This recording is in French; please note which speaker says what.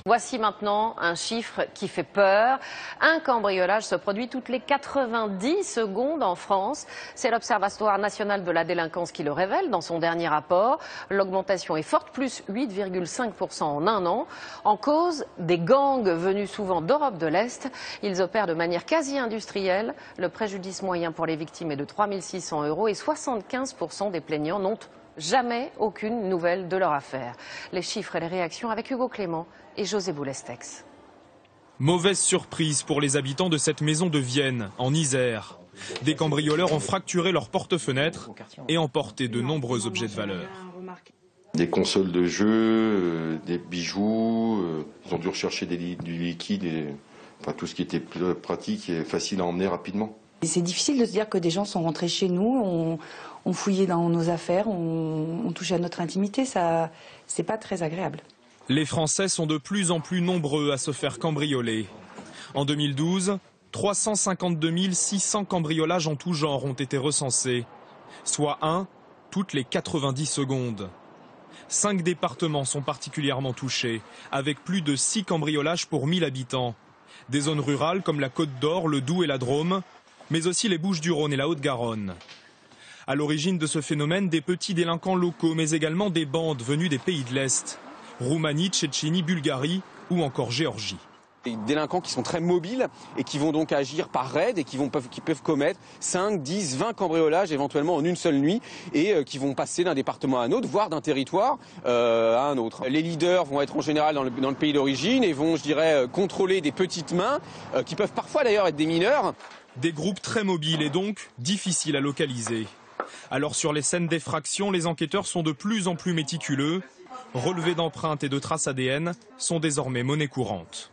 Speaker 1: Voici maintenant un chiffre qui fait peur. Un cambriolage se produit toutes les 90 secondes en France. C'est l'Observatoire national de la délinquance qui le révèle dans son dernier rapport. L'augmentation est forte, plus 8,5% en un an. En cause, des gangs venus souvent d'Europe de l'Est. Ils opèrent de manière quasi industrielle. Le préjudice moyen pour les victimes est de 3 600 € et 75% des plaignants n'ont jamais aucune nouvelle de leur affaire. Les chiffres et les réactions avec Hugo Clément et José Boulestex.
Speaker 2: Mauvaise surprise pour les habitants de cette maison de Vienne, en Isère. Des cambrioleurs ont fracturé leurs porte-fenêtres et emporté de nombreux objets de valeur.
Speaker 3: Des consoles de jeux, des bijoux, ils ont dû rechercher du liquide, enfin, tout ce qui était pratique et facile à emmener rapidement.
Speaker 4: C'est difficile de se dire que des gens sont rentrés chez nous, ont fouillé dans nos affaires, ont touché à notre intimité. Ça, c'est pas très agréable.
Speaker 2: Les Français sont de plus en plus nombreux à se faire cambrioler. En 2012, 352 600 cambriolages en tout genre ont été recensés, soit un toutes les 90 secondes. 5 départements sont particulièrement touchés, avec plus de 6 cambriolages pour 1000 habitants. Des zones rurales comme la Côte d'Or, le Doubs et la Drôme, mais aussi les Bouches-du-Rhône et la Haute-Garonne. À l'origine de ce phénomène, des petits délinquants locaux, mais également des bandes venues des pays de l'Est. Roumanie, Tchétchénie, Bulgarie ou encore Géorgie.
Speaker 5: Des délinquants qui sont très mobiles et qui vont donc agir par raid et qui peuvent commettre 5, 10, 20 cambriolages éventuellement en une seule nuit et qui vont passer d'un département à un autre, voire d'un territoire à un autre. Les leaders vont être en général dans le pays d'origine et vont, je dirais, contrôler des petites mains qui peuvent parfois d'ailleurs être des mineurs.
Speaker 2: Des groupes très mobiles et donc difficiles à localiser. Alors sur les scènes d'effraction, les enquêteurs sont de plus en plus méticuleux. Relevés d'empreintes et de traces ADN sont désormais monnaie courante.